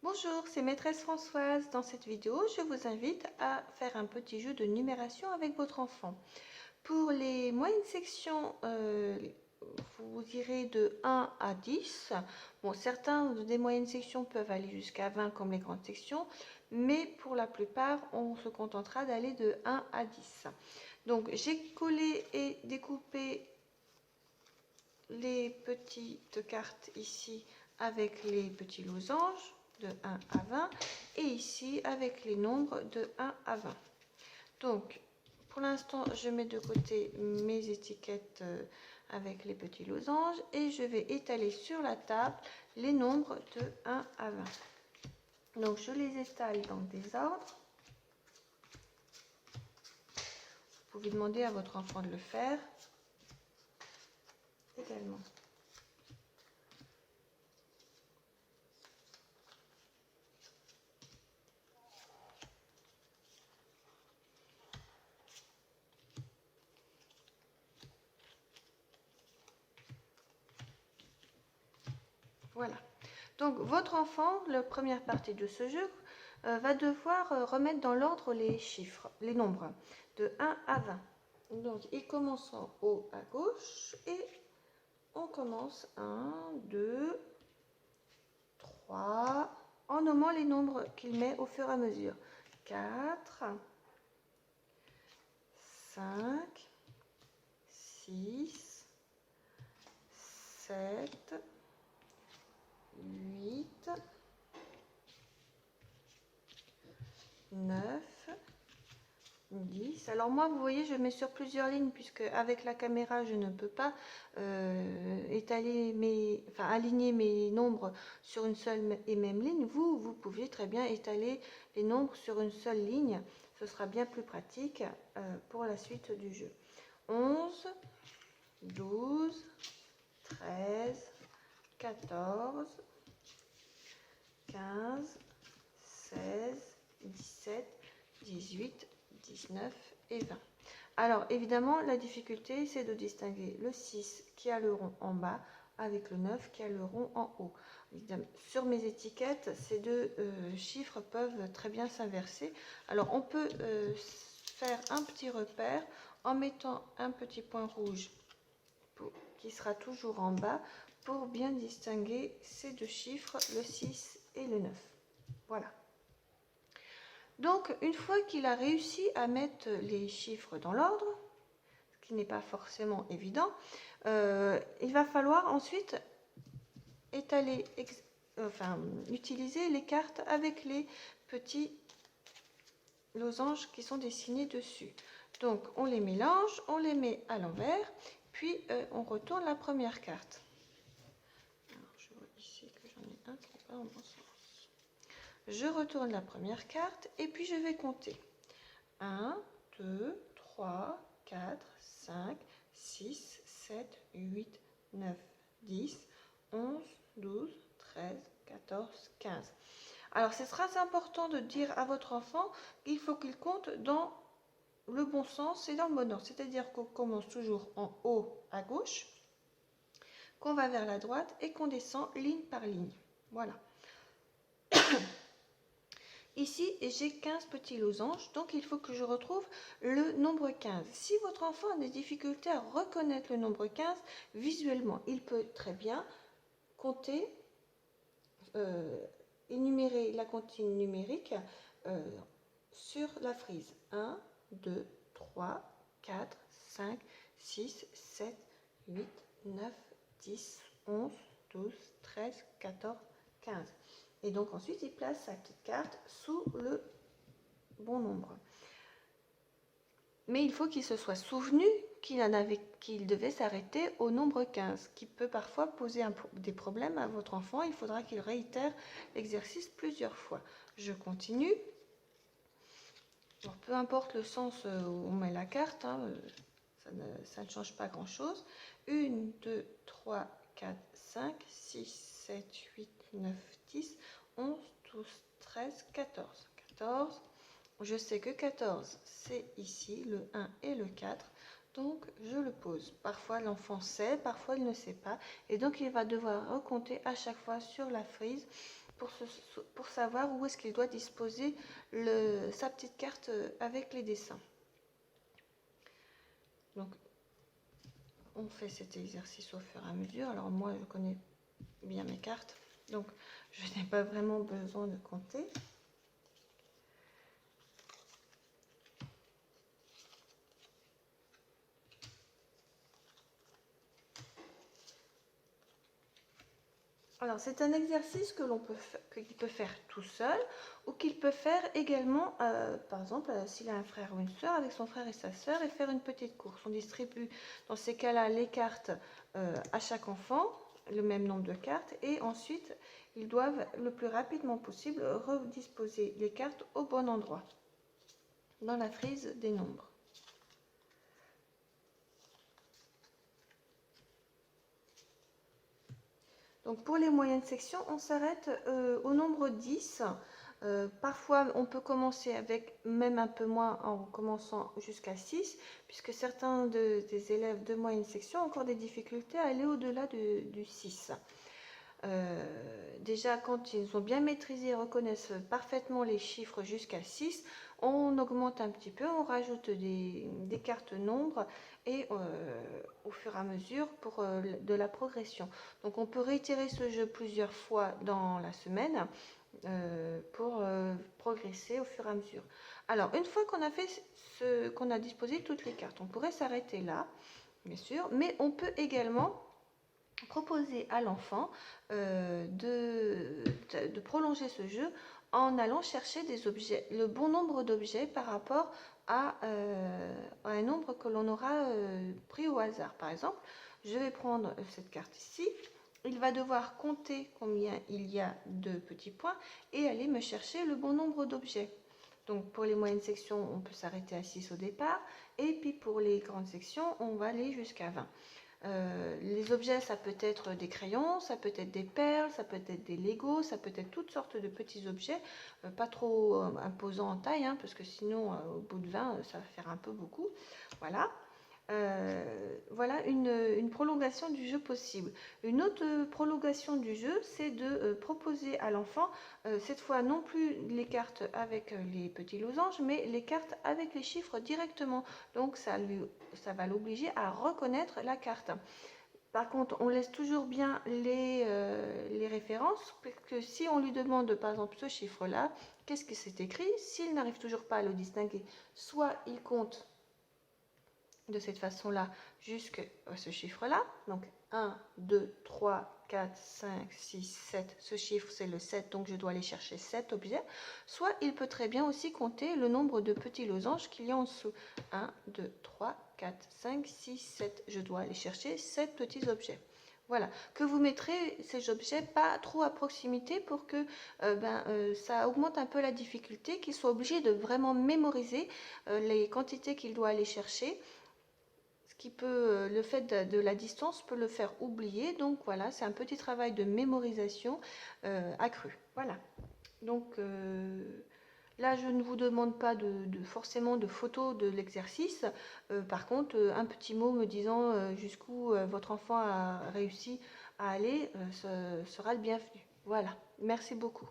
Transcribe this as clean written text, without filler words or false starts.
Bonjour, c'est Maîtresse Françoise. Dans cette vidéo, je vous invite à faire un petit jeu de numération avec votre enfant. Pour les moyennes sections, vous irez de 1 à 10. Bon, certains des moyennes sections peuvent aller jusqu'à 20 comme les grandes sections, mais pour la plupart, on se contentera d'aller de 1 à 10. Donc, j'ai collé et découpé les petites cartes ici avec les petits losanges de 1 à 20 et ici avec les nombres de 1 à 20. Donc, pour l'instant, je mets de côté mes étiquettes avec les petits losanges et je vais étaler sur la table les nombres de 1 à 20. Donc, je les étale dans le désordre. Vous pouvez demander à votre enfant de le faire également. Voilà. Donc, votre enfant, la première partie de ce jeu, va devoir remettre dans l'ordre les chiffres, les nombres, de 1 à 20. Donc, il commence en haut à gauche et on commence 1, 2, 3, en nommant les nombres qu'il met au fur et à mesure. 4, 5, 6, 7, 8, 9, 10. Alors moi, vous voyez, je mets sur plusieurs lignes puisque avec la caméra, je ne peux pas aligner mes nombres sur une seule et même ligne. Vous pouvez très bien étaler les nombres sur une seule ligne. Ce sera bien plus pratique pour la suite du jeu. 11, 12, 13, 14, 15, 16, 17, 18, 19 et 20. Alors évidemment, la difficulté, c'est de distinguer le 6 qui a le rond en bas avec le 9 qui a le rond en haut. Évidemment, sur mes étiquettes, ces deux chiffres peuvent très bien s'inverser. Alors on peut faire un petit repère en mettant un petit point rouge qui sera toujours en bas pour bien distinguer ces deux chiffres, le 6 et le 9. Voilà. Donc, une fois qu'il a réussi à mettre les chiffres dans l'ordre, ce qui n'est pas forcément évident, il va falloir ensuite utiliser les cartes avec les petits losanges qui sont dessinés dessus. Donc, on les mélange, on les met à l'envers, puis on retourne la première carte. Alors, je vois ici que j'en ai un qui n'est pas dans mon sens. Je retourne la première carte et puis je vais compter. 1, 2, 3, 4, 5, 6, 7, 8, 9, 10, 11, 12, 13, 14, 15. Alors, c'est très important de dire à votre enfant qu'il faut qu'il compte dans le bon sens et dans le bon ordre. C'est-à-dire qu'on commence toujours en haut à gauche, qu'on va vers la droite et qu'on descend ligne par ligne. Voilà. Ici, j'ai 15 petits losanges, donc il faut que je retrouve le nombre 15. Si votre enfant a des difficultés à reconnaître le nombre 15, visuellement, il peut très bien compter, énumérer la comptine numérique sur la frise. 1, 2, 3, 4, 5, 6, 7, 8, 9, 10, 11, 12, 13, 14, 15. Et donc ensuite, il place sa petite carte sous le bon nombre. Mais il faut qu'il se soit souvenu qu'il devait s'arrêter au nombre 15, qui peut parfois poser des problèmes à votre enfant. Il faudra qu'il réitère l'exercice plusieurs fois. Je continue. Alors, peu importe le sens où on met la carte, hein, ça ne change pas grand-chose. 1, 2, 3, 4, 5, 6, 7, 8, 9, 10, 11, 12, 13, 14. 14. Je sais que 14, c'est ici, le 1 et le 4. Donc, je le pose. Parfois, l'enfant sait, parfois, il ne sait pas. Et donc, il va devoir recompter à chaque fois sur la frise pour savoir où est-ce qu'il doit disposer sa petite carte avec les dessins. Donc, on fait cet exercice au fur et à mesure. Alors moi, je connais bien mes cartes, donc je n'ai pas vraiment besoin de compter. Alors, c'est un exercice qu'il peut faire tout seul ou qu'il peut faire également, par exemple, s'il a un frère ou une soeur, avec son frère et sa soeur et faire une petite course. On distribue dans ces cas-là les cartes à chaque enfant, le même nombre de cartes, et ensuite, ils doivent le plus rapidement possible redisposer les cartes au bon endroit, dans la frise des nombres. Donc pour les moyennes sections, on s'arrête au nombre 10. Parfois, on peut commencer avec même un peu moins en commençant jusqu'à 6, puisque certains des élèves de moyenne section ont encore des difficultés à aller au-delà du 6. Déjà, quand ils ont bien maîtrisé et reconnaissent parfaitement les chiffres jusqu'à 6, on augmente un petit peu, on rajoute des cartes nombres et au fur et à mesure pour de la progression. Donc on peut réitérer ce jeu plusieurs fois dans la semaine pour progresser au fur et à mesure. Alors une fois qu'on a fait qu'on a disposé toutes les cartes, on pourrait s'arrêter là, bien sûr, mais on peut également proposer à l'enfant de prolonger ce jeu en allant chercher des objets, le bon nombre d'objets par rapport à un nombre que l'on aura pris au hasard. Par exemple, je vais prendre cette carte ici. Il va devoir compter combien il y a de petits points et aller me chercher le bon nombre d'objets. Donc pour les moyennes sections, on peut s'arrêter à 6 au départ. Et puis pour les grandes sections, on va aller jusqu'à 20. Les objets, ça peut être des crayons, ça peut être des perles, ça peut être des Legos, ça peut être toutes sortes de petits objets, pas trop imposants en taille, hein, parce que sinon, au bout de 20, ça va faire un peu beaucoup. Voilà. Voilà une prolongation du jeu possible. Une autre prolongation du jeu, c'est de proposer à l'enfant, cette fois non plus les cartes avec les petits losanges, mais les cartes avec les chiffres directement. Donc ça va l'obliger à reconnaître la carte. Par contre, on laisse toujours bien les références, parce que si on lui demande par exemple ce chiffre-là, qu'est-ce que c'est écrit, s'il n'arrive toujours pas à le distinguer, soit il compte de cette façon-là jusqu'à ce chiffre-là. Donc 1, 2, 3, 4, 5, 6, 7. Ce chiffre, c'est le 7, donc je dois aller chercher 7 objets. Soit il peut très bien aussi compter le nombre de petits losanges qu'il y a en dessous. 1, 2, 3, 4, 5, 6, 7. Je dois aller chercher 7 petits objets. Voilà, que vous mettrez ces objets pas trop à proximité pour que ça augmente un peu la difficulté, qu'il soit obligé de vraiment mémoriser les quantités qu'il doit aller chercher. Le fait de la distance peut le faire oublier. Donc voilà, c'est un petit travail de mémorisation accru. Voilà. Donc là, je ne vous demande pas forcément de photos de l'exercice. Par contre, un petit mot me disant jusqu'où votre enfant a réussi à aller sera le bienvenu. Voilà. Merci beaucoup.